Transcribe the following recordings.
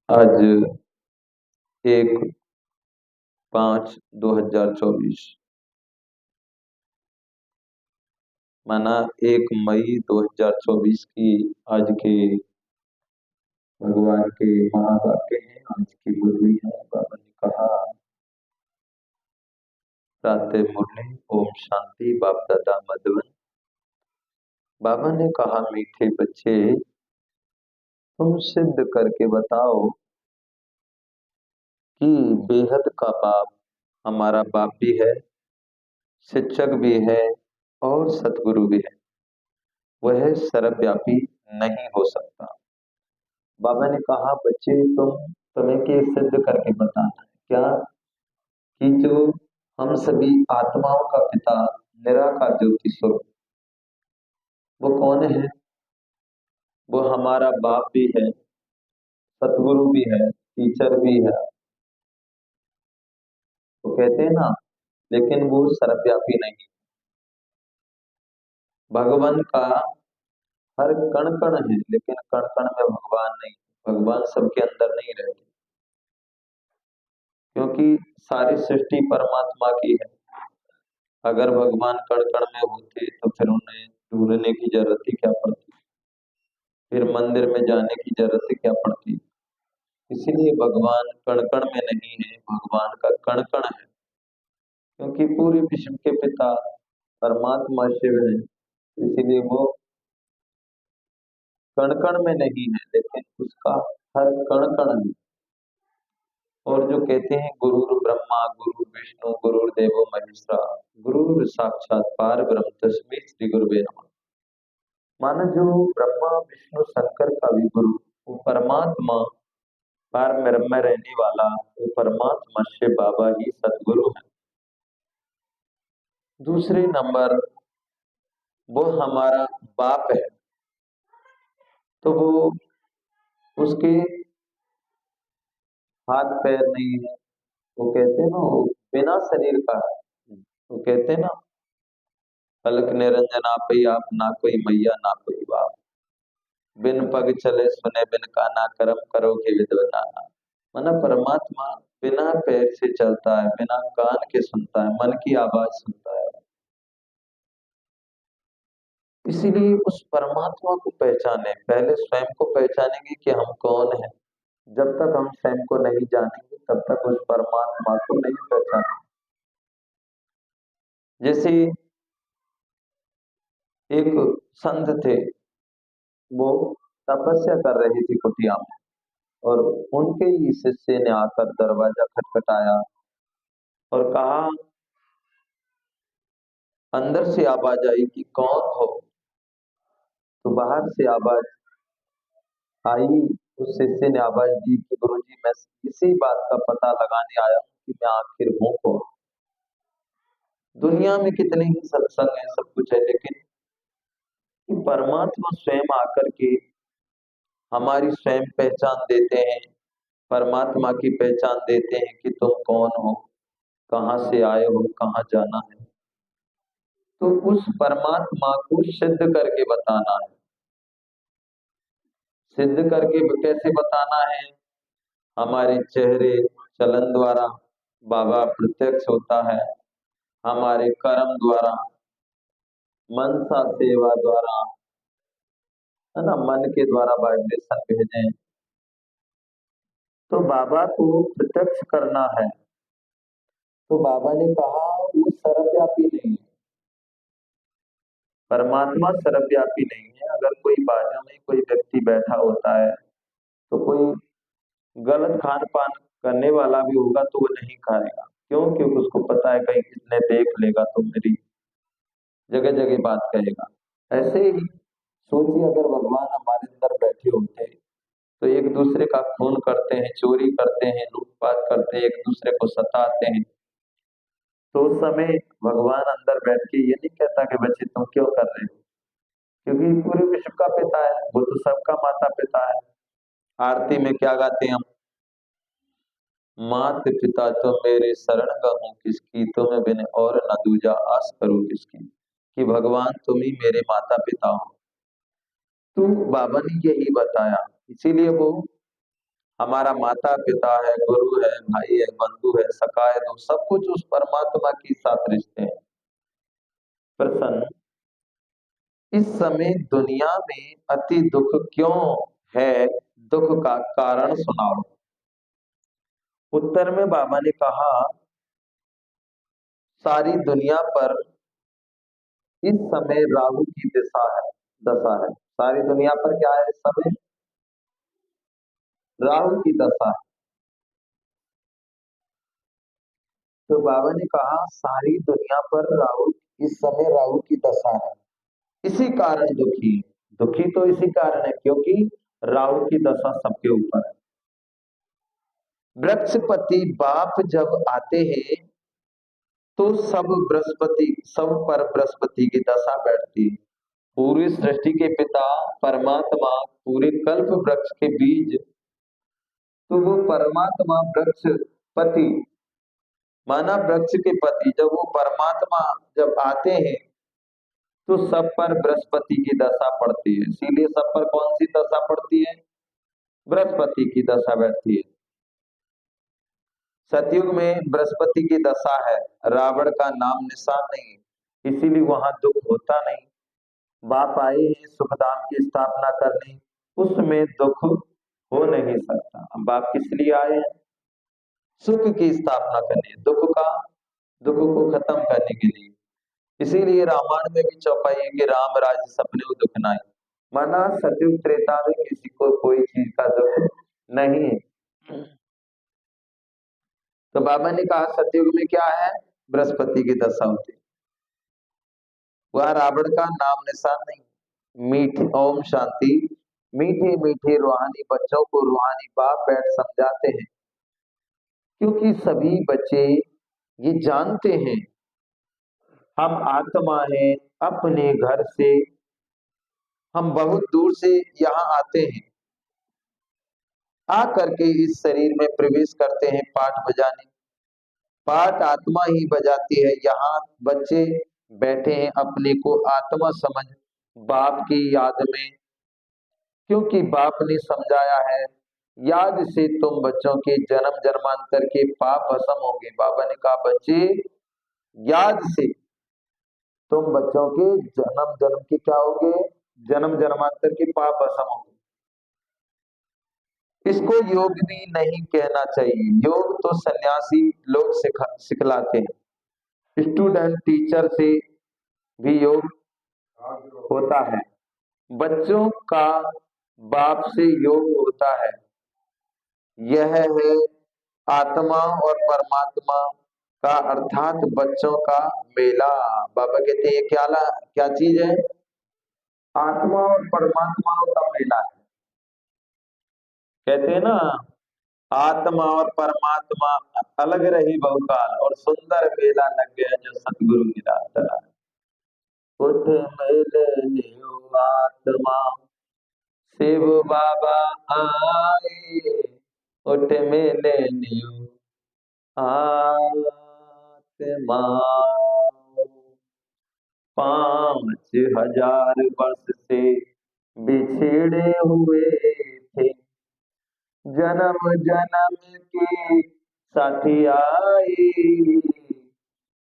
आज 1/5/2024 माना 1 मई 2024 की आज के भगवान के महावाक्य हैं। आज की मुरली है। बाबा ने कहा, प्रातः मुरली ओम शांति बाप दादा मधुबन। बाबा ने कहा, मीठे बच्चे तुम सिद्ध करके बताओ कि बेहद का बाप हमारा बाप भी है, शिक्षक भी है और सतगुरु भी है। वह सर्वव्यापी नहीं हो सकता। बाबा ने कहा, बच्चे तुम्हें के सिद्ध करके बताना है क्या कि जो हम सभी आत्माओं का पिता निराकार ज्योति स्वरूप, वो कौन है? वो हमारा बाप भी है, सतगुरु भी है, टीचर भी है। वो कहते हैं ना, लेकिन वो सर्वव्यापी नहीं। भगवान का हर कण कण है, लेकिन कण कण में भगवान नहीं। भगवान सबके अंदर नहीं रहते, क्योंकि सारी सृष्टि परमात्मा की है। अगर भगवान कण कण में होते तो फिर उन्हें ढूंढने की जरूरत ही क्या पड़ती, फिर मंदिर में जाने की जरूरत ही क्या पड़ती। इसीलिए भगवान कण कण में नहीं है, भगवान का कण कण है, क्योंकि पूरे विश्व के पिता परमात्मा शिव है। इसीलिए वो कण कण में नहीं है, लेकिन उसका हर कण कण है। और जो कहते हैं गुरु ब्रह्मा गुरु विष्णु गुरु देवो महेश्वरा गुरु साक्षात पार ब्रह्म तस्मै श्री गुरुवे नमः। माना जो ब्रह्मा विष्णु शंकर का भी गुरु, वो परमात्मा पार ब्रह्म में रहने वाला, वो परमात्मा शिव बाबा ही सदगुरु है। दूसरे नंबर, वो हमारा बाप है, तो वो उसके हाथ पैर नहीं है। वो कहते हैं ना, वो बिना शरीर का है। वो कहते हैं ना, अलख निरंजन आपई आप, ना कोई मैया ना कोई बाप। बिन पग चले सुने बिन काना, कर्म करो के विद्वताना। माना परमात्मा बिना पैर से चलता है, बिना कान के सुनता है, मन की आवाज सुनता है। इसीलिए उस परमात्मा को पहचाने, पहले स्वयं को पहचानेंगे कि हम कौन हैं। जब तक हम स्वयं को नहीं जानेंगे तब तक उस परमात्मा को नहीं पहचानेंगे। जैसे एक संत थे, वो तपस्या कर रहे थे कुटिया में, और उनके ही शिष्य ने आकर दरवाजा खटखटाया और कहा, अंदर से आवाज आई कि कौन हो? तो बाहर से आवाज आई, उस शिष्य ने आवाज दी कि गुरुजी मैं इसी बात का पता लगाने आया हूँ कि मैं आखिर हूँ कौन। दुनिया में कितने ही सत्संग है, सब कुछ है, लेकिन परमात्मा स्वयं आकर के हमारी स्वयं पहचान देते हैं, परमात्मा की पहचान देते हैं कि तुम कौन हो, कहाँ से आए हो, कहाँ जाना है। तो उस परमात्मा को सिद्ध करके बताना है। सिद्ध करके कैसे बताना है? हमारे चेहरे चलन द्वारा बाबा प्रत्यक्ष होता है, हमारे कर्म द्वारा, मनसा सेवा द्वारा, है ना, मन के द्वारा वाइब्रेशन भेजें। तो बाबा को प्रत्यक्ष करना है। तो बाबा ने कहा, वो सर्वव्यापी नहीं है, परमात्मा सर्वव्यापी नहीं है। अगर कोई बाजू में कोई व्यक्ति बैठा होता है, तो कोई गलत खान पान करने वाला भी होगा तो वो नहीं खाएगा। क्यों? क्योंकि उसको पता है कहीं किसने देख लेगा तो मेरी जगह जगह बात कहेगा। ऐसे ही सोचिए, अगर भगवान हमारे अंदर बैठे होते तो एक दूसरे का खून करते हैं, चोरी करते हैं, लूटपाट करते हैं, एक दूसरे को सताते हैं। तो उस समय भगवान अंदर बैठ के ये नहीं कहता कि बच्चे तुम क्यों कर रहे हो, क्योंकि पूरे विश्व का पिता है, वो तो सबका माता पिता है। आरती में क्या गाते हैं हम? मात पिता तो मेरे शरण गहूँ किसकी, तुम्हें बिन और न दूजा आस करूं किसकी। कि भगवान तुम ही मेरे माता पिता हो। तो बाबा ने यही बताया, इसीलिए वो हमारा माता पिता है, गुरु है, भाई है, बंधु है, सखा है, दोस्त, सब कुछ उस परमात्मा के साथ रिश्ते हैं। प्रसन्न, इस समय दुनिया में अति दुख क्यों है? दुख का कारण सुनाओ। उत्तर में बाबा ने कहा, सारी दुनिया पर इस समय राहु की दशा है। सारी दुनिया पर क्या है इस समय? राहु की दशा है। तो बाबा ने कहा सारी दुनिया पर राहु, इस समय राहु की दशा है, इसी कारण दुखी है। दुखी तो इसी कारण है क्योंकि राहु की दशा सबके ऊपर है। बृहस्पति बाप जब आते हैं तो सब पर बृहस्पति की दशा बैठती है। पूरी सृष्टि के पिता परमात्मा, पूरे कल्प वृक्ष के बीज, तो वो परमात्मा वृक्षपति, माना वृक्ष के पति, जब वो परमात्मा जब आते हैं तो सब पर बृहस्पति की दशा पड़ती है। इसीलिए सब पर कौन सी दशा पड़ती है? बृहस्पति की दशा बैठती है। सतयुग में बृहस्पति की दशा है, रावण का नाम निशान नहीं, इसीलिए वहां दुख होता नहीं। बाप आए हैं सुखधाम की स्थापना करने, उसमें दुख हो नहीं सकता। बाप किस लिए आए हैं? सुख की स्थापना करने, दुख को खत्म करने के लिए। इसीलिए रामायण में भी चौपाई है कि राम राज्य सपने दुख नाई। माना सतयुग त्रेता में किसी को कोई चीज का दुख नहीं है। तो बाबा ने कहा सतयुग में क्या है? बृहस्पति की दशा होती है। वह रावण का नाम निशान नहीं। मीठी ओम शांति। मीठे मीठे रूहानी बच्चों को रूहानी बाप बैठ समझाते हैं, क्योंकि सभी बच्चे ये जानते हैं हम आत्मा हैं। अपने घर से हम बहुत दूर से यहाँ आते हैं, आ करके इस शरीर में प्रवेश करते हैं पाठ बजाने। पाठ आत्मा ही बजाती है। यहाँ बच्चे बैठे हैं अपने को आत्मा समझ, बाप की याद में, क्योंकि बाप ने समझाया है याद से तुम बच्चों के जन्म जन्मांतर के पाप भस्म होंगे। बाबा ने कहा बच्चे याद से तुम बच्चों के जन्म जन्म के क्या होंगे? जन्म जन्मांतर के पाप भस्म होंगे। इसको योग भी नहीं कहना चाहिए, योग तो सन्यासी लोग सिखलाते हैं। स्टूडेंट टीचर से भी योग होता है, बच्चों का बाप से योग होता है। यह है आत्मा और परमात्मा का, अर्थात बच्चों का मेला। बाबा कहते हैं ये क्या चीज है? आत्मा और परमात्मा का मेला है। कहते हैं ना, आत्मा और परमात्मा अलग रही बहुकाल, और सुंदर मेला लग गया जो सतगुरु निराला। उठ मेले लियो आत्मा, शिव बाबा आए। उठ मेले लियो आत्मा। 5,000 वर्ष से बिछड़े हुए थे, जन्म जन्म के साथी आए।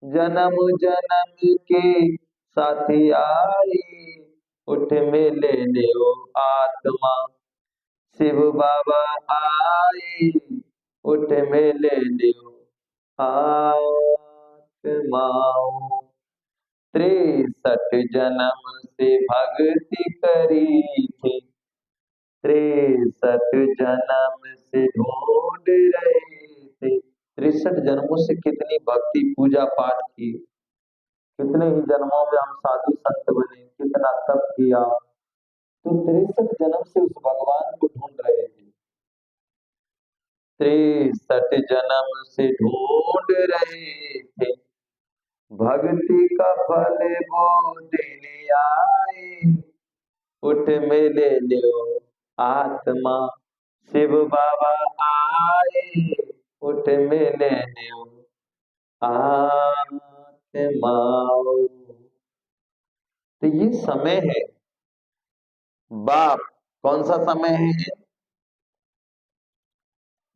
जन्म जन्म के साथी आए। उठ मेले लियो आत्मा, शिव बाबा आए। उठ मेले लियो आत्मा। 63 जन्म से भक्ति करी थी, 63 जन्म से ढूंढ रहे थे। 63 जन्मों से कितनी भक्ति पूजा पाठ की, कितने ही जन्मों में हम साधु संत बने, कितना तप किया। तो 63 जन्म से उस भगवान को ढूंढ रहे थे। 63 जन्म से ढूंढ रहे थे, भक्ति का फल वो देने आए। उठ मेले लियो आत्मा, शिव बाबा आए। उठ मेले लियो आत्मा। तो ये समय है बाप, कौन सा समय है?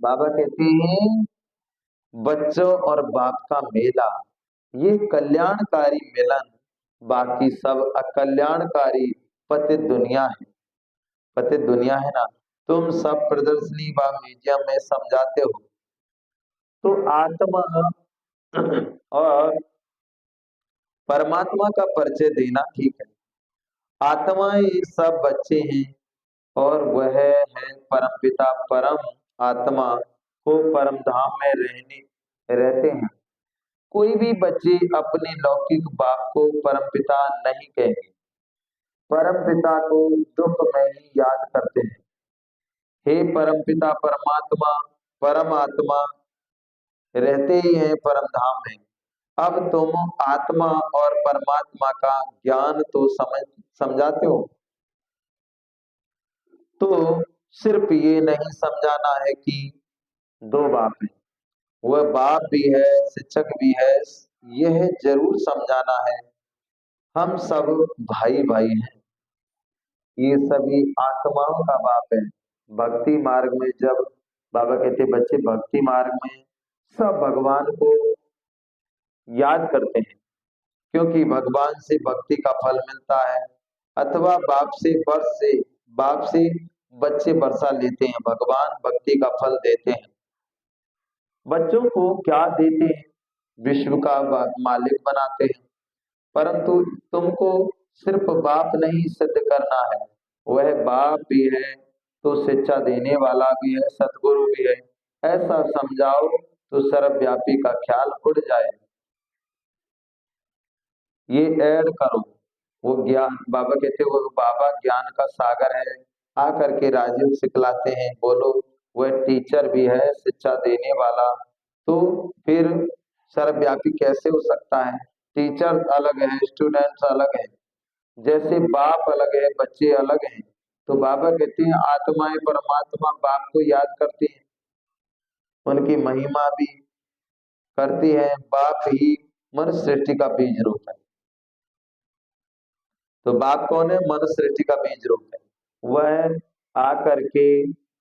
बाबा कहते हैं बच्चों और बाप का मेला ये कल्याणकारी मिलन, बाकी सब अकल्याणकारी पतित दुनिया है। पतित दुनिया है ना। तुम सब प्रदर्शनी व म्यूजियम में समझाते हो तो आत्मा और परमात्मा का परिचय देना ठीक है। आत्माएं सब बच्चे हैं और वह है परमपिता परम आत्मा को परम धाम में रहते हैं। कोई भी बच्चे अपने लौकिक बाप को परमपिता नहीं कहेंगे, परमपिता को दुख में ही याद करते हैं। हे परमपिता परमात्मा परमात्मा रहते ही हैं परम धाम में। अब तुम आत्मा और परमात्मा का ज्ञान तो समझाते हो, तो सिर्फ ये नहीं समझाना है कि दो बाप हैं, वह बाप भी है शिक्षक भी है। यह जरूर समझाना है हम सब भाई भाई हैं, ये सभी आत्माओं का बाप है। भक्ति मार्ग में जब बाबा कहते बच्चे भक्ति मार्ग में सब भगवान को याद करते हैं, क्योंकि भगवान से भक्ति का फल मिलता है। अथवा बाप से बच्चे वर्षा लेते हैं, भगवान भक्ति का फल देते हैं। बच्चों को क्या देते हैं? विश्व का मालिक बनाते हैं। परंतु तुमको सिर्फ बाप नहीं सिद्ध करना है, वह बाप भी है तो शिक्षा देने वाला भी है, सतगुरु भी है। ऐसा समझाओ तो सर्वव्यापी का ख्याल उड़ जाए। ये ऐड करो। वो ज्ञान बाबा कहते वो बाबा ज्ञान का सागर है, आकर के राजीव सिखलाते हैं। बोलो वह टीचर भी है शिक्षा देने वाला, तो फिर सर्वव्यापी कैसे हो सकता है? टीचर अलग है, स्टूडेंट्स अलग है, जैसे बाप अलग है बच्चे अलग हैं। तो बाबा कहते हैं आत्माएं परमात्मा बाप को याद करती हैं, उनकी महिमा भी करती है। बाप ही मनुष्य सृष्टि का बीज रूप है। तो बाप कौन है? मनुष्य सृष्टि का बीज रूप है। वह आकर के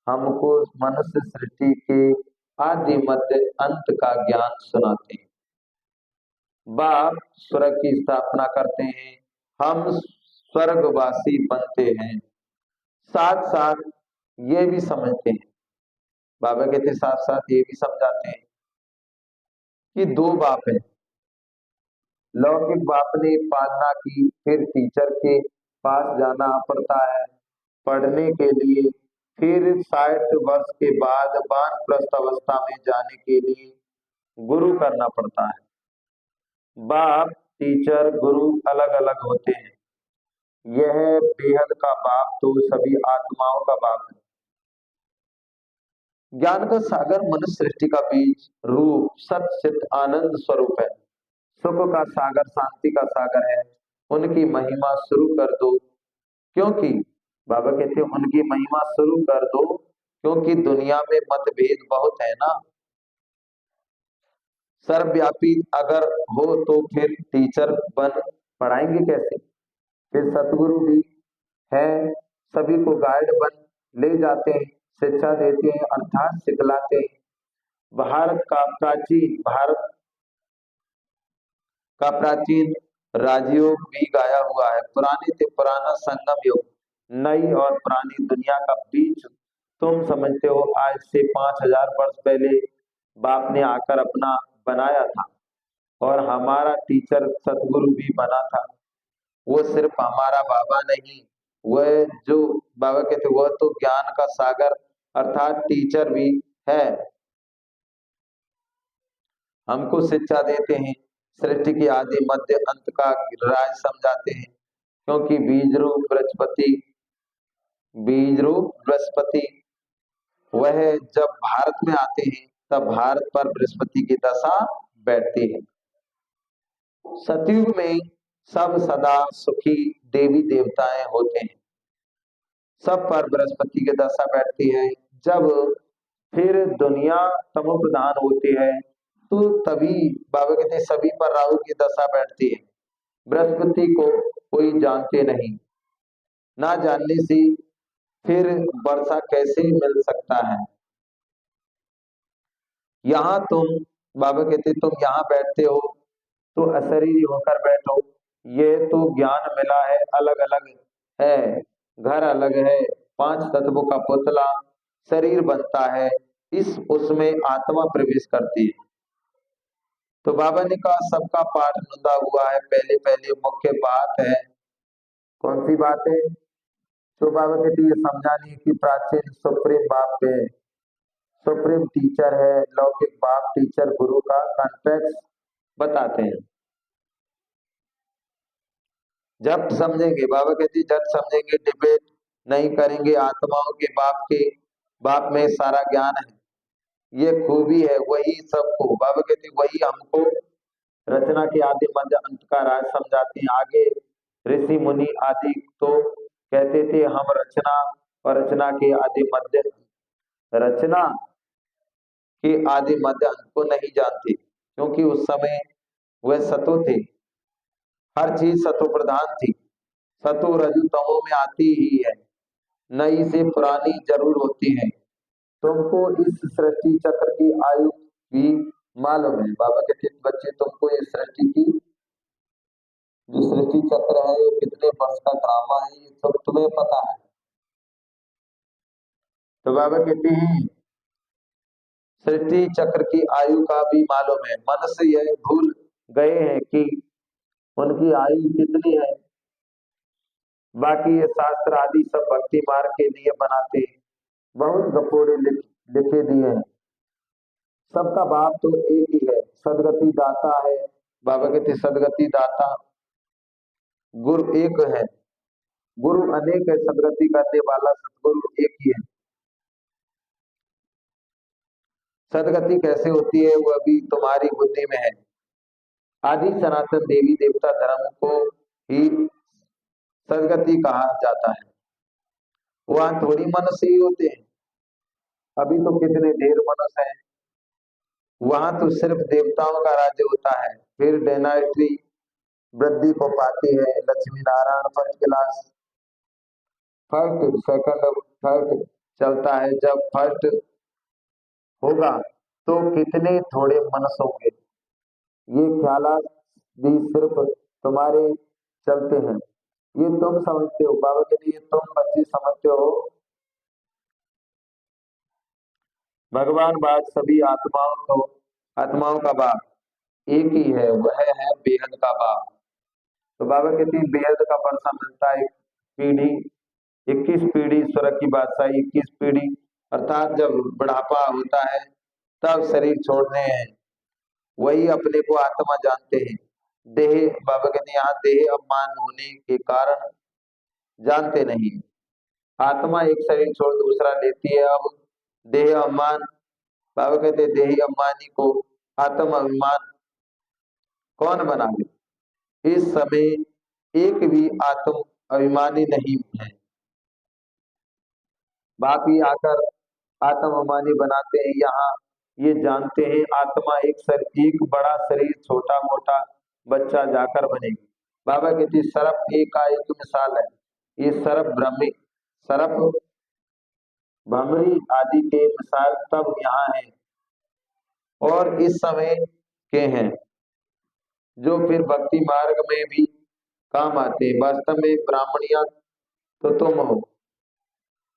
हमको मनुष्य सृष्टि के आदि मध्य अंत का ज्ञान सुनाते हैं। बाप स्वर्ग की स्थापना करते हैं, हम स्वर्गवासी बनते हैं। साथ साथ ये भी समझते हैं, बाबा कहते साथ साथ ये भी समझाते हैं कि दो बाप हैं। लौकिक बाप ने पालना की, फिर टीचर के पास जाना पड़ता है पढ़ने के लिए। फिर 60 वर्ष के बाद वानप्रस्थ अवस्था में जाने के लिए गुरु करना पड़ता है। बाप टीचर गुरु अलग अलग होते हैं। यह बेहद का बाप तो सभी आत्माओं का बाप है। ज्ञान का सागर मनुष्य सृष्टि का बीज रूप सत्य चित आनंद स्वरूप है। सुख का सागर शांति का सागर है। उनकी महिमा शुरू कर दो, क्योंकि बाबा कहते हैं उनकी महिमा शुरू कर दो, क्योंकि दुनिया में मतभेद बहुत है ना। सर्वव्यापी अगर हो तो फिर टीचर बन पढ़ाएंगे कैसे? फिर सतगुरु भी है, सभी को गाइड बन ले जाते हैं, शिक्षा देते हैं अर्थात सिखलाते हैं। भारत का प्राचीन राजयोग भी गाया हुआ है। पुराने से पुराना संगम युग, नई और पुरानी दुनिया का बीच तुम समझते हो। आज से 5000 वर्ष पहले बाप ने आकर अपना बनाया था, और हमारा टीचर सतगुरु भी बना था। वो सिर्फ हमारा बाबा नहीं, वह जो बाबा कहते वह तो ज्ञान का सागर अर्थात टीचर भी है। हमको शिक्षा देते हैं, सृष्टि की आदि मध्य अंत का राज समझाते हैं। क्योंकि बीज रूप बृहस्पति वह जब भारत में आते हैं तब भारत पर बृहस्पति की दशा बैठती है। सतयुग में सब सदा सुखी देवी देवताएं होते हैं, सब पर बृहस्पति की दशा बैठती है। जब फिर दुनिया तमो प्रधान होती है तो तभी बाबा कहते हैं सभी पर राहु की दशा बैठती है। बृहस्पति को कोई जानते नहीं, ना जानने से फिर वर्षा कैसे मिल सकता है? यहाँ तुम, बाबा कहते तुम यहाँ बैठते हो तो अशरीरी होकर बैठो। ये तो ज्ञान मिला है, अलग अलग है, घर अलग है, पांच तत्वों का पुतला शरीर बनता है, इस उसमें आत्मा प्रवेश करती है। तो बाबा ने कहा सबका पाठ नुदा हुआ है, पहले पहले मुख्य बात है। कौन सी बात है? तो बाबा कहते ये समझानी है कि प्राचीन सुप्रीम बाप पे, सुप्रीम टीचर है, लौकिक बाप टीचर गुरु का कॉन्टेक्स्ट बताते हैं। जब समझेंगे, बाबा कहती जब समझेंगे, डिबेट नहीं करेंगे, आत्माओं के बाप में सारा ज्ञान है, ये खूबी है, वही सबको, बाबा कहती वही हमको रचना के आदि मध्य अंत का राज समझाते हैं। आगे ऋषि मुनि आदि तो कहते थे हम रचना और रचना के आदि मध्य, रचना के आदि मध्य अंत को नहीं जानते, क्योंकि उस समय वह सतो थे, हर चीज सतो प्रधान थी, सतो रजू तमो में आती ही है, नई से पुरानी जरूर होती है। तुमको इस सृष्टि चक्र की आयु भी मालूम है। बाबा कहते हैं, बच्चे तुमको इस सृष्टि की, जो सृष्टि चक्र है ये कितने वर्ष का ड्रामा है, ये सब तुम्हें पता है। तो बाबा कहते हैं सृष्टि चक्र की आयु का भी मालूम है, मनुष्य यह भूल गए हैं कि उनकी आयु कितनी है। बाकी ये शास्त्र आदि सब भक्ति मार्ग के लिए बनाते हैं, बहुत गपोड़े लिखे दिए हैं। सबका बाप तो एक ही है, सदगति दाता है। बाबा कहते सदगति दाता गुरु एक है, गुरु अनेक है, सदगति करने वाला सदगुरु एक ही है। सदगति कैसे होती है वो अभी तुम्हारी बुद्धि में है। आदि सनातन देवी देवता धर्म को ही सदगति कहा जाता है। वहां थोड़ी मनुष्य ही होते हैं, अभी तो कितने ढेर मनुष्य हैं। वहां तो सिर्फ देवताओं का राज्य होता है, फिर डायनास्टी वृद्धि को पाती है, Lakshmi Narayan first class, first second third चलता है। जब फर्स्ट होगा तो कितने थोड़े मनुष्य होंगे। ये ख्यालात भी सिर्फ तुम्हारे चलते हैं, ये तुम समझते हो। बाबा के लिए तुम बच्चे समझते हो, भगवान बात सभी आत्माओं को, आत्माओं का बाप एक ही है, वह है बेहद का बाप। तो बाबा कहती है बेहद का वर्षा मिलता है, पीढ़ी 21 पीढ़ी स्वर्ग की बादशाही, 21 पीढ़ी अर्थात जब बुढ़ापा होता है तब शरीर छोड़ने हैं, वही अपने को आत्मा जानते हैं। देह, बाबा कहते हैं यहाँ देह अभिमान होने के कारण जानते नहीं। आत्मा एक शरीर छोड़ दूसरा लेती है। अब देह अभिमान, बाबा कहते हैं देही अभिमानी को आत्म अभिमान कौन बना दे। इस समय एक भी आत्म अभिमानी नहीं है, बाप ही आकर आत्म अभिमानी बनाते हैं। यहाँ ये जानते हैं आत्मा एक बड़ा शरीर छोटा मोटा बच्चा जाकर बनेगी। बाबा कहती सर्प एक मिसाल है, ये सर्प ब्रह्मी, सर्प भमरी आदि के मिसाल तब यहाँ है और इस समय के हैं, जो फिर भक्ति मार्ग में भी काम आते हैं। वास्तव में ब्राह्मणिया तो तुम हो,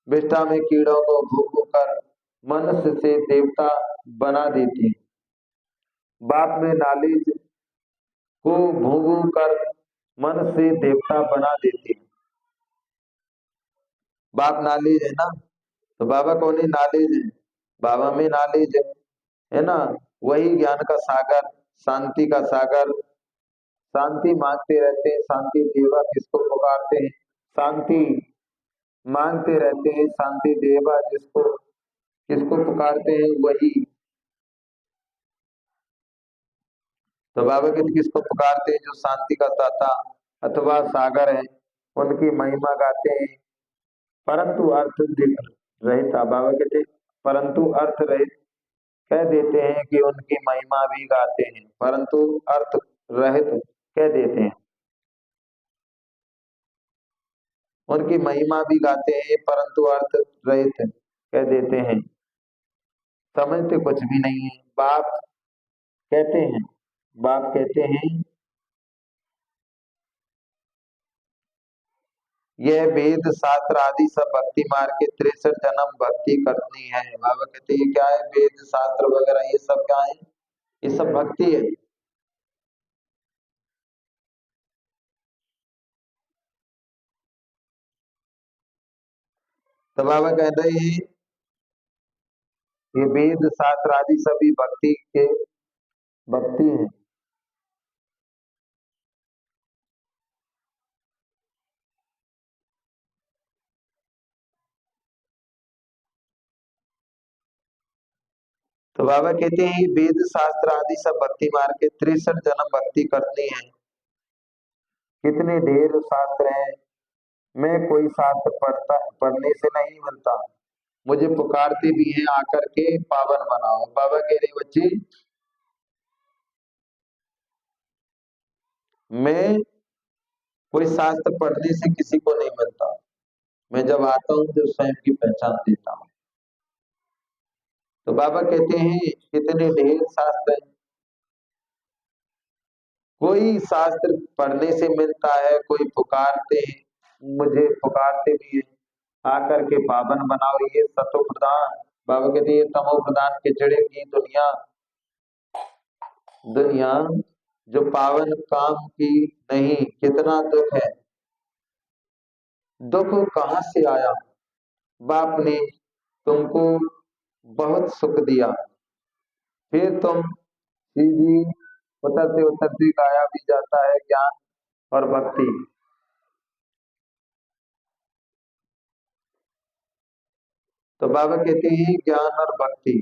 विष्ठा में कीड़ों को भूख कर मनुष्य से देवता बना देती है। बाप में नॉलेज को भूगू कर मन से देवता बना देती है। बाप नॉलेज है ना, तो बाबा कौन ही नॉलेज है, बाबा में नॉलेज है ना, वही ज्ञान का सागर, शांति का सागर। शांति मांगते रहते हैं, शांति देवा किसको पुकारते हैं, शांति मांगते रहते हैं, शांति देवा जिसको किसको पुकारते हैं वही। तो बाबा के किसको पुकारते हैं, जो शांति का दाता अथवा सागर है, उनकी महिमा गाते हैं। परंतु अर्थ रहित, बाबा कहते परंतु अर्थ रहित कह देते हैं कि उनकी महिमा भी गाते हैं, परंतु अर्थ रहित कह देते हैं। उनकी महिमा भी गाते हैं परंतु अर्थ रहित कह देते हैं। समझते कुछ भी नहीं है। कहते हैं बाप कहते हैं यह वेद शास्त्र आदि सब भक्ति मार्ग के 63 जन्म भक्ति करनी है। बाबा कहते हैं ये क्या है, वेद शास्त्र वगैरह ये सब क्या है, ये सब भक्ति है। तो बाबा कहते हैं ये वेद शास्त्र आदि सभी भक्ति के भक्ति है। तो बाबा कहते हैं ये वेद शास्त्र आदि सब भक्ति मार्ग के 63 जन्म भक्ति करनी है। कितने ढेर शास्त्र हैं, मैं कोई शास्त्र पढ़ने से नहीं मिलता, मुझे पुकारते भी हैं आकर के पावन बनाओ। बाबा कह रहे बच्चे मैं कोई शास्त्र पढ़ने से किसी को नहीं मिलता, मैं जब आता हूँ तो स्वयं की पहचान देता हूँ। तो बाबा कहते हैं कितने ढेर शास्त्र हैं, कोई शास्त्र पढ़ने से मिलता है, कोई पुकारते हैं, मुझे पुकारते भी है आकर के पावन बनाओ। ये सतो प्रधान, बाबा कहते हैं ये तमो प्रधान खिचड़े की दुनिया, दुनिया जो पावन काम की नहीं, कितना दुख है। दुख कहाँ से आया, बाप ने तुमको बहुत सुख दिया, फिर तुम सीधी उतरते उतरते गाया भी जाता है ज्ञान और भक्ति। तो बाबा कहते हैं ज्ञान और भक्ति,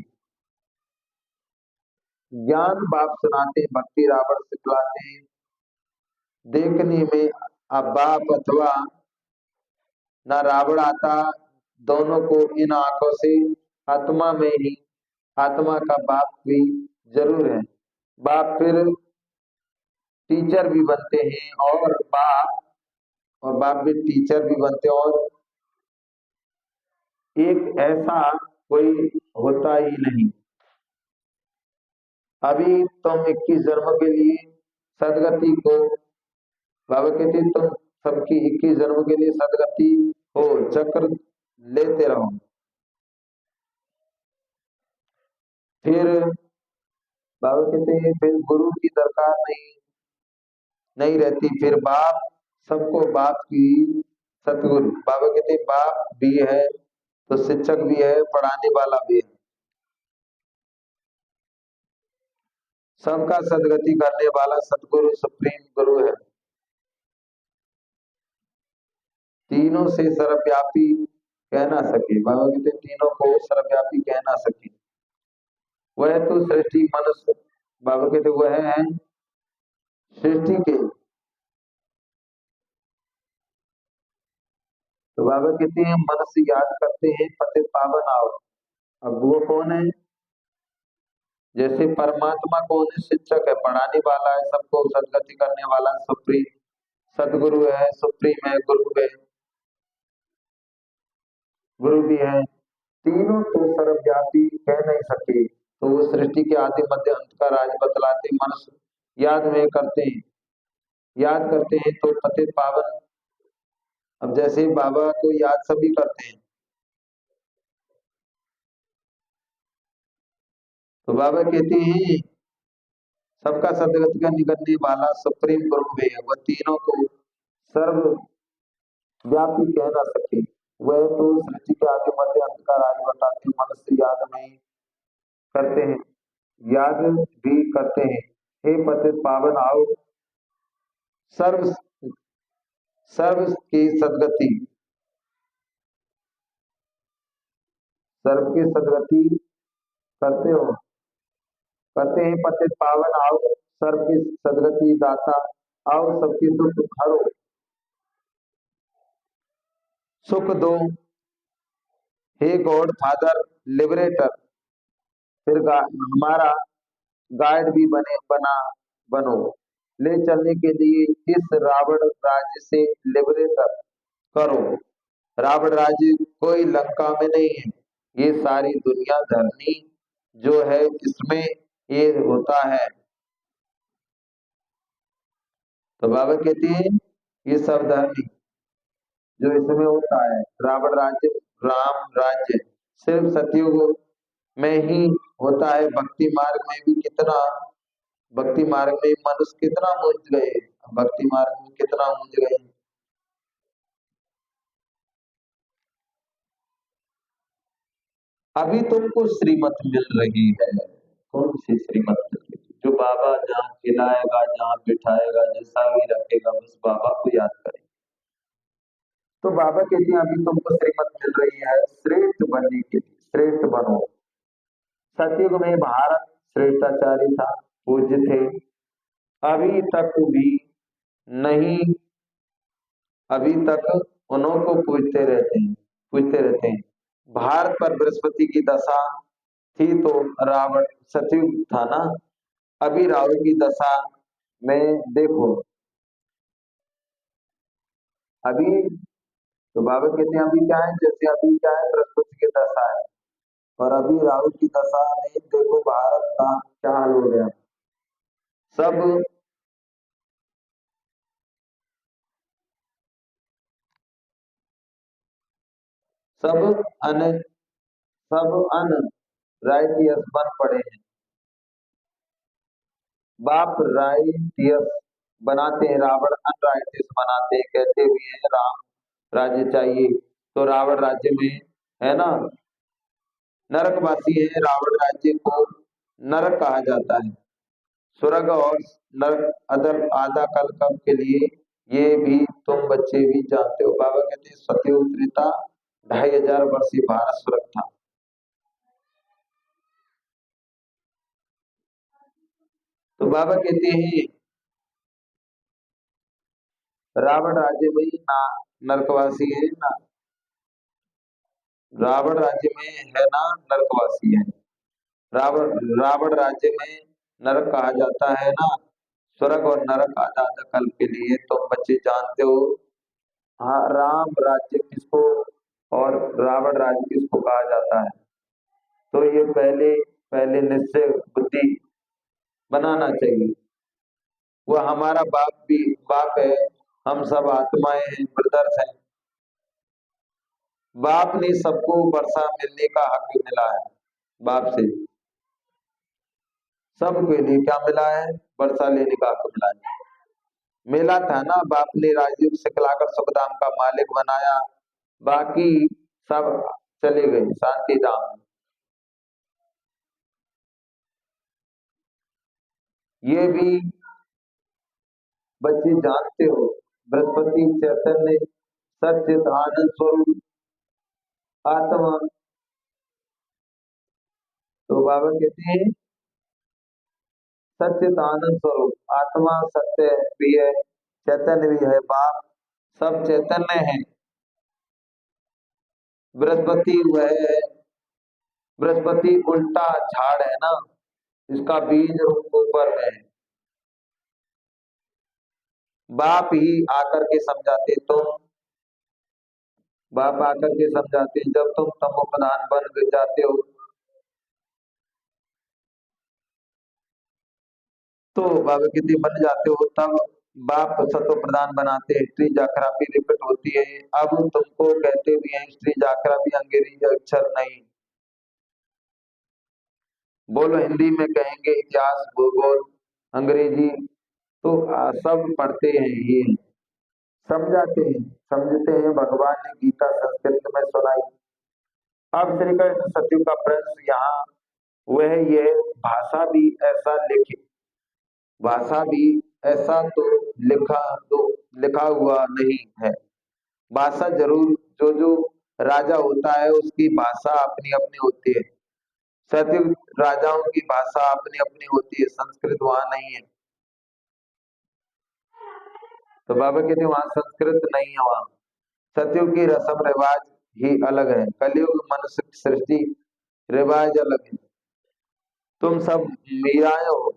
ज्ञान बाप सुनाते हैं, भक्ति रावण सिखलाते हैं। देखने में अब बाप अथवा ना रावण आता, दोनों को इन आंखों से आत्मा में ही, आत्मा का बाप भी जरूर है। बाप फिर टीचर भी बनते हैं और बाप भी टीचर भी बनते हैं। और एक ऐसा कोई होता ही नहीं। अभी तुम 21 जन्म के लिए सदगति को, बाबा कहते हैं तुम सबकी 21 जन्म के लिए सदगति हो, चक्र लेते रहो। फिर बाबा कहते हैं फिर गुरु की दरकार नहीं नहीं रहती, फिर बाप सबको बाप की सतगुरु। बाबा कहते हैं बाप भी है तो शिक्षक भी है, पढ़ाने वाला भी है, सबका सदगति करने वाला सतगुरु सुप्रीम गुरु है। तीनों से सर्वव्यापी कह ना सके, बाबा कहते हैं तीनों को सर्वव्यापी कह ना सके, वह तो सृष्टि मनुष्य, बाबा कहते वह है सृष्टि के। तो बाबा कहते हैं मन से याद करते हैं पतित पावन आओ। अब वो कौन है, जैसे परमात्मा कौन है, शिक्षक है, पढ़ाने वाला है, सबको सदगति करने वाला है, सुप्रीम सदगुरु है, सुप्रीम है, गुरु भी है। तीनों तो सर्वव्यापी कह नहीं सके, तो वो सृष्टि के आदि मध्य अंत का राज बतलाते मनुष्य याद में करते हैं, याद करते हैं तो पतित पावन। अब जैसे बाबा को याद सभी करते हैं, तो बाबा कहते हैं सबका सदगति का निकलने वाला सुप्रीम गुरु में है, वह तीनों को सर्व व्यापी कह ना सके, वह तो सृष्टि के आदि मध्य अंत का राज बताते मनुष्य याद नहीं करते हैं, याद भी करते हैं। हे पतित पावन आओ, सर्व सर्व की सदगति, सर्व की सदगति करते हो, करते हैं पतित पावन आओ, सर्व की सदगति दाता आओ, सबकी दुख हरो, सुख दो, हे गॉड फादर लिबरेटर। फिर हमारा गाइड भी बनो, ले चलने के लिए इस रावण राज्य से लिबरेटर करो। रावण राज्य कोई लंका में नहीं है, ये सारी दुनिया धरनी जो है इसमें ये होता है। तो बाबा कहते हैं ये सब धर्म जो इसमें होता है, रावण राज्य, राम राज्य सिर्फ सतयुग में ही होता है। भक्ति मार्ग में भी कितना, भक्ति मार्ग में मनुष्य कितना मुंझ गए, भक्ति मार्ग में कितना मुंझ गए। अभी तुमको श्रीमत मिल रही है। कौन सी श्रीमत मिल रही है? जो बाबा जहाँ खिलाएगा, जहाँ बिठाएगा, जैसा भी रखेगा, बस बाबा को याद करें। तो बाबा कहते हैं अभी तुमको श्रीमत मिल रही है श्रेष्ठ बनने के लिए, श्रेष्ठ बनो। सतयुग में भारत श्रेष्ठाचारी था, पूज्य थे। अभी तक भी नहीं, अभी तक उन्हों को पूजते रहते हैं, पूजते रहते हैं। भारत पर बृहस्पति की दशा थी तो रावण, सतयुग था ना। अभी राहु की दशा में देखो, अभी तो बाबा कहते हैं अभी क्या है, जैसे अभी क्या है बृहस्पति की दशा है, और अभी राहु की दशा में देखो भारत का क्या हाल हो गया। सब सब अन सब अन राइटियस बन पड़े हैं। बाप राइटियस बनाते हैं, रावण अनराइटियस बनाते हैं, कहते भी हैं राम राज्य चाहिए। तो रावण राज्य में है ना, नरकवासी है। रावण राज्य को नरक कहा जाता है। स्वर्ग और नरक अदल आधा कल कब के लिए, ये भी तुम बच्चे भी जानते हो। बाबा कहते हैं सतयुग त्रेता 2500 वर्षीय भारत स्वर्ग था। तो बाबा कहते हैं रावण राज्य में ना नरकवासी है ना, रावण राज्य में है ना नरकवासी है। रावण रावण राज्य में नरक कहा जाता है ना। स्वर्ग और नरक आधा आधा कल के लिए तुम बच्चे जानते हो। हाँ, राम राज्य किसको और रावण राज्य किसको कहा जाता है? तो ये पहले पहले निश्चय बुद्धि बनाना चाहिए। वह हमारा बाप भी बाप है, हम सब आत्माएं हैं, ब्रदर्स हैं। बाप ने सबको वर्षा मिलने का हक मिला है, बाप से सबके लिए क्या मिला है, वर्षा लेने का हक मिला है। मिला था ना, बाप ने राजीव से खिलाकर सुखधाम का मालिक बनाया, बाकी सब चले गए शांति धाम में। ये भी बच्चे जानते हो, बृहस्पति चैतन्य सच्चित आनंद स्वरूप आत्मा। तो बाबा कहते हैं सच्चित आनंद स्वरूप आत्मा सत्य भी है, चैतन्य भी है। बाप सब चैतन्य है। बृहस्पति वह है, बृहस्पति उल्टा झाड़ है ना, इसका बीज रूप ऊपर में है। बाप ही आकर के समझाते, तुम बाप आकर के समझाते हैं। जब तुम तमो प्रधान बन जाते हो तो बाबा कहते बन जाते हो, तब बाप सतो प्रधान बनाते हैं, स्त्री जाकरा भी रिपीट होती है। अब तुमको कहते भी हैं स्त्री जाकरा भी अंग्रेजी अक्षर नहीं, बोलो हिंदी में कहेंगे इतिहास भूगोल अंग्रेजी। तो सब पढ़ते हैं ये, समझाते हैं, समझते हैं। भगवान ने गीता संस्कृत में सुनाई। अब श्री कृष्ण सत्यु का प्रश्न यहाँ वह ये भाषा भी ऐसा लिखी, भाषा भी ऐसा तो लिखा तो लिखा हुआ नहीं है। भाषा जरूर, जो जो राजा होता है उसकी भाषा अपनी अपनी होती है। सतयुग राजाओं की भाषा अपनी अपनी होती है, संस्कृत वहां नहीं है। तो बाबा कहते हैं वहां संस्कृत नहीं है, वहां सतयुग की रस्म रिवाज ही अलग है, कलयुग मनुष्य की सृष्टि रिवाज अलग है। तुम सब मीराएं हो।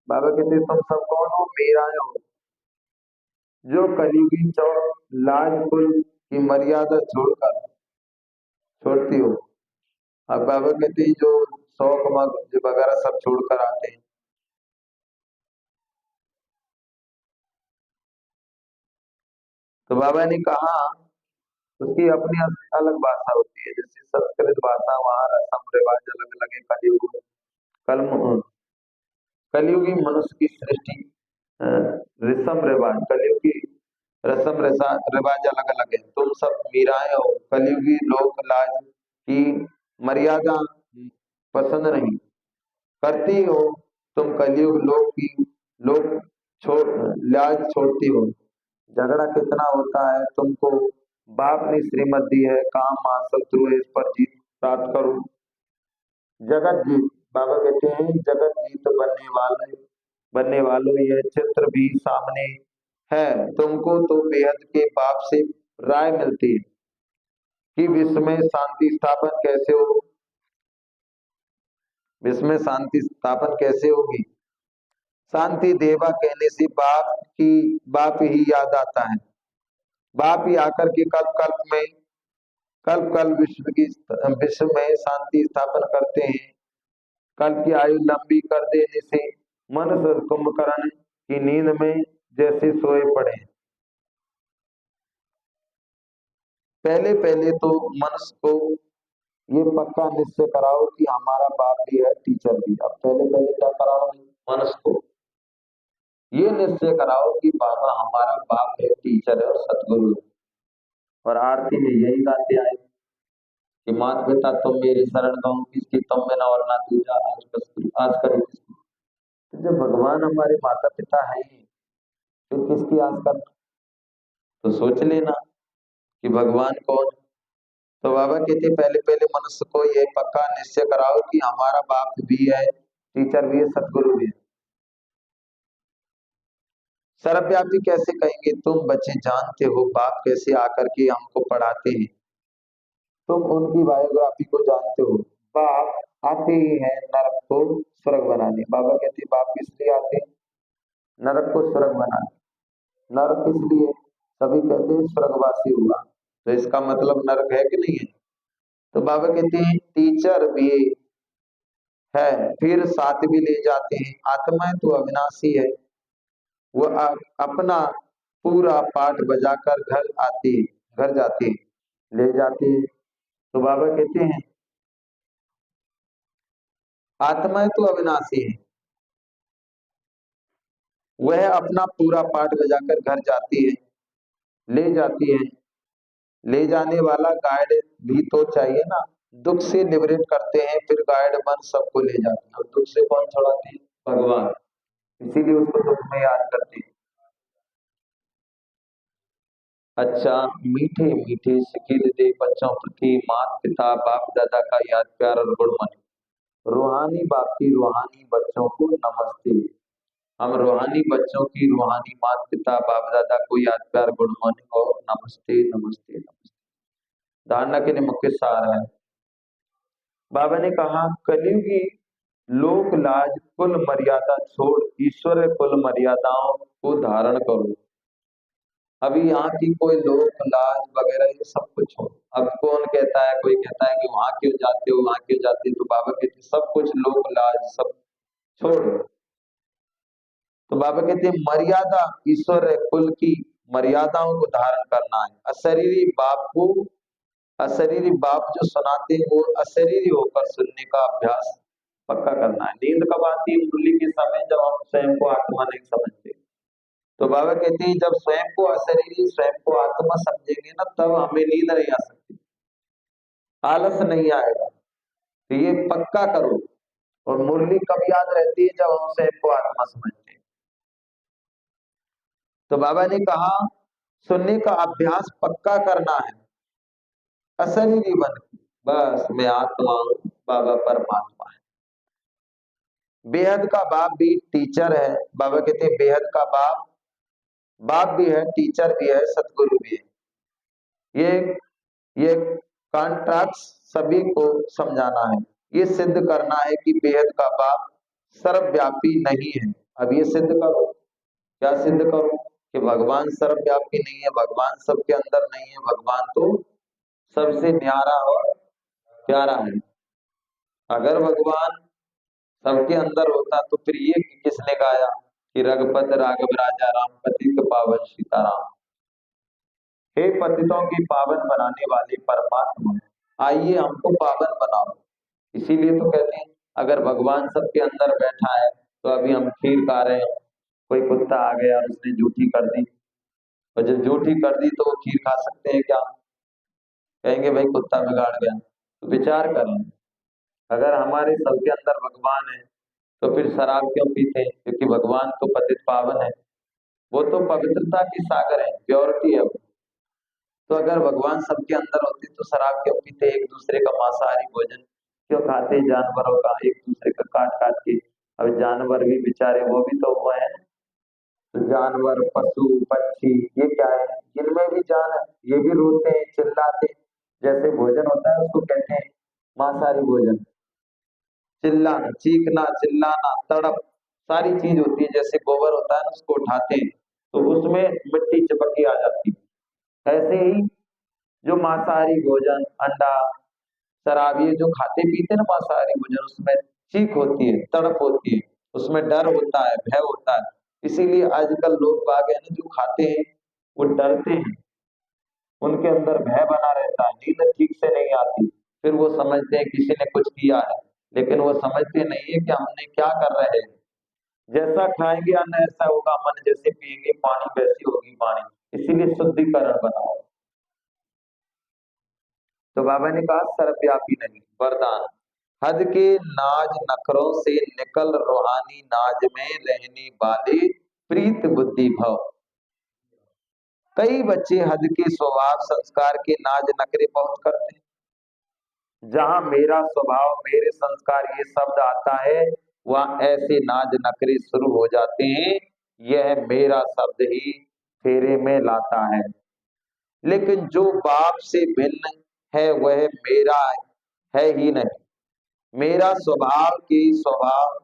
बाबा कहते हैं तुम सब कौन हो, मीराएं हो, जो कलयुगी चौक लाज कुल की मर्यादा छोड़कर छोड़ती हो। अब बाबा कहते हैं जो शौक मग वगैरह सब छोड़कर आते हैं, तो बाबा ने कहा उसकी अपनी अलग भाषा होती है। जैसे संस्कृत भाषा, वहाँ रस्म रिवाज अलग अलग है। कलयुग कलयुगी मनुष्य की सृष्टि, अ, रस्म रिवाज कलयुगी रिवाज अलग अलग है। तुम सब मीराएं हो, कलयुगी लोक लाज की मर्यादा पसंद नहीं करती हो। तुम कलयुग लोक की लोक छोड़ लाज छोड़ती हो। झगड़ा कितना होता है तुमको, बाप ने श्रीमत दी है, काम मां शत्रु है, इस पर जीत प्राप्त करो। जगत जीत, बाबा कहते हैं जगत जीत बनने वालों, यह चित्र भी सामने है। तुमको तो बेहद के बाप से राय मिलती है कि विश्व में शांति स्थापन कैसे होगी। शांति देवा कहने से बाप ही याद आता है। बाप ही आकर के कल्प विश्व में शांति स्थापन करते हैं। कल्प की आयु लंबी कर देने से मनुष्य कुंभकर्ण की नींद में जैसे सोए पड़े। पहले पहले तो मनुष्य को ये पक्का निश्चय कराओ कि हमारा बाप भी है, टीचर भी। अब पहले पहले क्या कराओ, मनुष्य को ये निश्चय कराओ कि बाबा हमारा बाप है, टीचर है और सतगुरु है। और आरती में यही गाते आए कि मात पिता तुम मेरी शरण गो, किसकी तुम बिना और ना दूजा, आज करो किसकी। तो जब भगवान हमारे माता पिता है ही, फिर किसकी आस करना। तो सोच लेना कि भगवान कौन। तो बाबा कहते पहले पहले मनुष्य को ये पक्का निश्चय कराओ कि हमारा बाप भी है, टीचर भी है, सतगुरु भी है। सर्वव्यापी कैसे कहेंगे, तुम बच्चे जानते हो बाप कैसे आकर के हमको पढ़ाते हैं। तुम उनकी बायोग्राफी को जानते हो। बाप आते ही हैं नरक को स्वर्ग बनाने। बाबा कहते हैं बाप किस लिए आते हैं, नरक को स्वर्ग बनाने। नरक किस लिए, सभी कहते हैं स्वर्गवासी हुआ, तो इसका मतलब नरक है कि नहीं है। तो बाबा कहते हैं टीचर भी है, फिर साथ भी ले जाते हैं। आत्मा तो अविनाशी है, वो अपना पूरा पाठ बजाकर घर जाती है, ले जाती है। तो बाबा कहते हैं आत्मा तो अविनाशी है, वह अपना पूरा पाठ बजाकर घर जाती है, ले जाती है। ले जाने वाला गाइड भी तो चाहिए ना। दुख से लिबरेट करते हैं, फिर गाइड बन सबको ले जाते हैं। और दुख से कौन छुड़ाते हैं, भगवान। इसीलिए उसको दुख में याद करते हैं। अच्छा, मीठे मीठे सिखिल दे बच्चों प्रति माता पिता बाप दादा का याद प्यार और गुण मन। रूहानी बाप की रूहानी बच्चों को नमस्ते। हम रूहानी बच्चों की रूहानी माता पिता बाप दादा को याद प्यार गुड मॉर्निंग और नमस्ते नमस्ते नमस्ते। धारणा के लिए मुख्य सार है। बाबा ने कहा कलयुगी लोक लाज कुल मर्यादा छोड़ ईश्वर कुल मर्यादाओं को धारण करो। अभी यहाँ की कोई लोक लाज वगैरह ये सब कुछ हो। अब कौन कहता है, कोई कहता है कि वहां क्यों जाते हो, वहां क्यों जाते हो। तो बाबा कहते सब कुछ लोक लाज सब छोड़। तो बाबा कहते हैं मर्यादा ईश्वर है, कुल की मर्यादाओं को धारण करना है। अशरीरी बाप जो सुनाते हैं वो अशरीरी होकर सुनने का अभ्यास पक्का करना है। नींद कब आती है, मुरली के समय, जब हम स्वयं को आत्मा नहीं समझते। तो बाबा कहते हैं जब स्वयं को अशरीरी स्वयं को आत्मा समझेंगे ना, तब हमें नींद नहीं आ सकती, आलस नहीं आएगा। तो ये पक्का करो। और मुरली कब याद रहती है, जब हम स्वयं को आत्मा समझते हैं। तो बाबा ने कहा सुनने का अभ्यास पक्का करना है, अशरीरी बन के। बस मैं आत्मा हूं, बाबा परमात्मा है। बेहद का बाप भी टीचर है। बाबा कहते हैं बेहद का बाप बाप भी है, टीचर भी है, सतगुरु भी है। ये कॉन्ट्रैक्ट सभी को समझाना है। ये सिद्ध करना है कि बेहद का बाप सर्वव्यापी नहीं है। अब ये सिद्ध करो। क्या सिद्ध करो, कि भगवान सर्वव्यापी नहीं है, भगवान सबके अंदर नहीं है, भगवान तो सबसे न्यारा और प्यारा है। अगर भगवान सबके अंदर होता तो फिर ये किसने गाया कि रघुपत राघव राजा राम पतित पावन सीताराम। हे पतितों की पावन बनाने वाले परमात्मा, आइए हमको पावन बनाओ। इसीलिए तो कहते हैं अगर भगवान सबके अंदर बैठा है तो अभी हम खीर खा रहे हैं, कोई कुत्ता आ गया और उसने जूठी कर दी, और जब जूठी कर दी तो वो खीर खा सकते हैं क्या? कहेंगे भाई कुत्ता बिगाड़ गया। तो विचार करें, अगर हमारे सबके अंदर भगवान है तो फिर शराब क्यों पीते हैं? क्योंकि भगवान तो पतित पावन है, वो तो पवित्रता की सागर है, प्योरिटी है वो। तो अगर भगवान सबके अंदर होते तो शराब क्यों पीते, एक दूसरे का मांसाहारी भोजन क्यों खाते, जानवरों का एक दूसरे का काट काट के। अब जानवर भी बेचारे वो भी तो हुआ है, तो जानवर पशु पक्षी ये क्या है, इनमें भी जान है, ये भी रोते हैं चिल्लाते हैं। जैसे भोजन होता है उसको कहते हैं मांसाहारी भोजन, चिल्लाना चीखना चिल्लाना तड़प सारी चीज होती है। जैसे गोबर होता है ना उसको उठाते हैं तो उसमें मिट्टी चिपकी आ जाती है, ऐसे ही जो मांसाहारी भोजन अंडा शराब ये जो खाते पीते ना मांसाहारी भोजन, उसमें चीख होती है तड़प होती है, उसमें डर होता है भय होता है। इसीलिए आजकल लोग बाग है ना जो खाते हैं वो डरते हैं, उनके अंदर भय बना रहता है, नींद ठीक से नहीं आती। फिर वो समझते हैं किसी ने कुछ किया है, लेकिन वो समझते नहीं है कि हमने क्या कर रहे हैं। जैसा खाएंगे अन्न ऐसा होगा मन, जैसे पिएंगे पानी वैसी होगी वाणी। इसीलिए शुद्धिकरण बनाओ। तो बाबा ने कहा सर्वव्यापी नहीं, वरदान हद के नाज नखरों से निकल रूहानी नाज में रहने वाले प्रीत बुद्धि भव। कई बच्चे हद के स्वभाव संस्कार के नाज नखरे बहुत करते हैं। जहां मेरा स्वभाव मेरे संस्कार ये शब्द आता है वहां ऐसे नाज नखरे शुरू हो जाते हैं, यह मेरा शब्द ही फेरे में लाता है। लेकिन जो बाप से भिन्न है वह मेरा है ही नहीं। मेरा स्वभाव की स्वभाव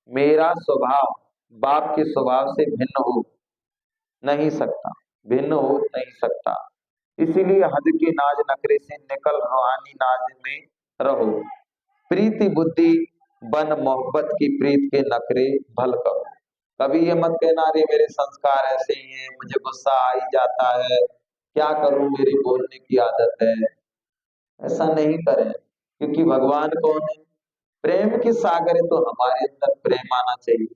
मेरा स्वभाव बाप के स्वभाव से भिन्न हो नहीं सकता, भिन्न हो नहीं सकता। इसीलिए हद के नाज नखरे से निकल रूहानी नाज में रहो। प्रीति बुद्धि बन मोहब्बत की प्रीत के नखरे भल करो। कभी ये मत कहना अरे मेरे संस्कार ऐसे ही हैं, मुझे गुस्सा आ ही जाता है, क्या करूं मेरी बोलने की आदत है। ऐसा नहीं करें, क्योंकि भगवान कौन है? प्रेम के सागर है, तो हमारे अंदर प्रेम आना चाहिए।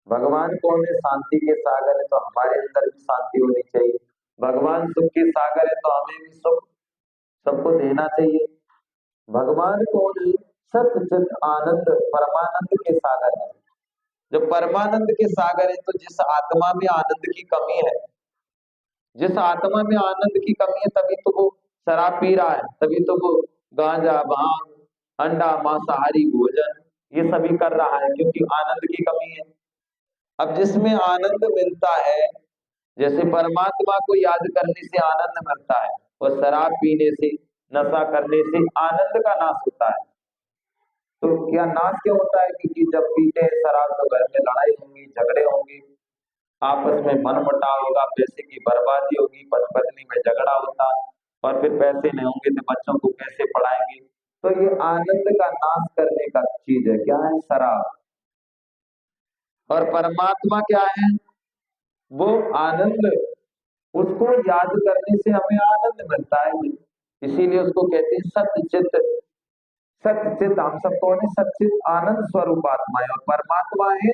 भगवान कौन है? शांति के सागर है, तो हमारे अंदर भी शांति होनी चाहिए। भगवान सुख के सागर है, तो हमें भी सुख सबको देना चाहिए। भगवान कौन है? सत्य चित आनंद परमानंद के सागर है। जब परमानंद के सागर है तो जिस आत्मा में आनंद की कमी है, जिस आत्मा में आनंद की कमी है तभी तो वो शराब पी रहा है, तभी तो वो गांजा भांग अंडा मांसाहारी भोजन ये सभी कर रहा है, क्योंकि आनंद की कमी है। अब जिसमें आनंद मिलता है, जैसे परमात्मा को याद करने से आनंद मिलता है, और शराब पीने से नशा करने से आनंद का नाश होता है। तो क्या नाश क्यों होता है? क्योंकि जब पीते हैं शराब तो घर में लड़ाई होंगी झगड़े होंगे, आपस में मनमुटाव होगा, पैसे की बर्बादी होगी, पति पत्नी में झगड़ा होता, और फिर पैसे नहीं होंगे तो बच्चों को कैसे पढ़ाएंगे। तो ये आनंद का नाश करने का चीज है, क्या है? शराब। और परमात्मा क्या है? वो आनंद, उसको याद करने से हमें आनंद मिलता है। इसीलिए उसको कहते हैं सत्यचित। सत्यचित हम सब कौन है? सचित आनंद स्वरूप आत्मा है, और परमात्मा है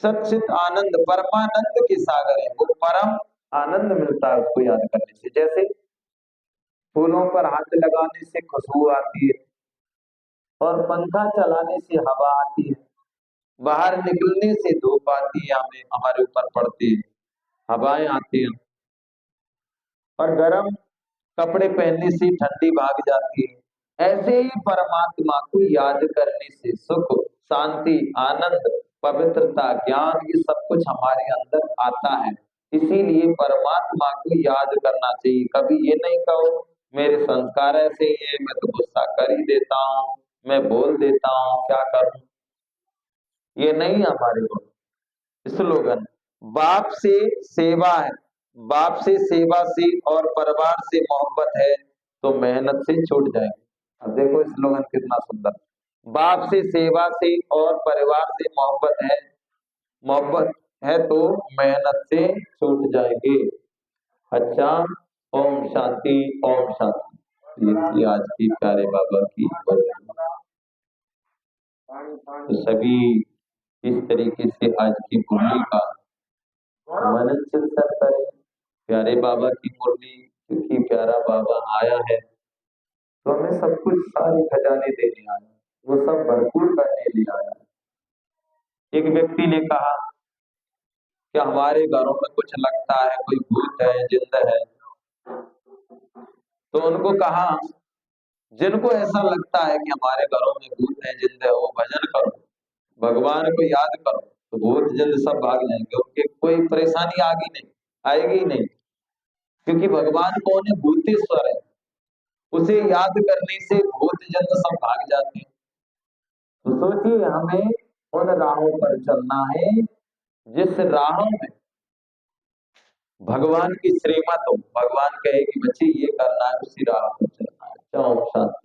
सचित आनंद परमानंद के सागर है। वो परम आनंद मिलता है उसको याद करने से। जैसे फूलों पर हाथ लगाने से खुशबू आती है, और पंखा चलाने से हवा आती है, बाहर निकलने से धूप आती है, हमें हमारे ऊपर पड़ती है, हवाएं आती हैं, और गर्म कपड़े पहनने से ठंडी भाग जाती है। ऐसे ही परमात्मा को याद करने से सुख शांति आनंद पवित्रता ज्ञान ये सब कुछ हमारे अंदर आता है। इसीलिए परमात्मा को याद करना चाहिए। कभी ये नहीं कहो मेरे संस्कार ऐसे ही है, मैं तो गुस्सा कर ही देता हूँ, मैं बोल देता हूँ, क्या करूं। ये नहीं है हमारे को स्लोगन। बाप से सेवा है, बाप से सेवा से और परिवार से मोहब्बत है तो मेहनत से छूट जाए। अब देखो स्लोगन कितना सुंदर। बाप से, सेवा से और परिवार से मोहब्बत है तो मेहनत से छूट जाएंगे। अच्छा, ओम शांति, ओम शांति। ये थी आज की प्यारे बाबा की बात। तो सभी इस तरीके से आज की मुरली का मनन चिंतन करें। प्यारे बाबा की मुरली, क्योंकि प्यारा बाबा आया है तो हमें सब कुछ, सारे खजाने देने आया, वो सब भरपूर करने लिए आया। एक व्यक्ति ने कहा कि हमारे घरों में कुछ लगता है, कोई भूत है, जिंदा है। तो उनको कहा, जिनको ऐसा लगता है कि हमारे घरों में भूत है, जिंदा है, वो भजन करो, भगवान को याद करो, तो भूत जिंद सब भाग जाएंगे, उनकी कोई परेशानी आएगी ही नहीं, क्योंकि भगवान कौन है? भूतेश्वर है। उसे याद करने से भूत जिंद सब भाग जाते हैं। तो सोचिए, हमें उन राहों पर चलना है जिस राहों में भगवान की श्रीमत हो, भगवान कहे कि बच्चे ये करना है, उसी राह पर चलना है। चलो शांति।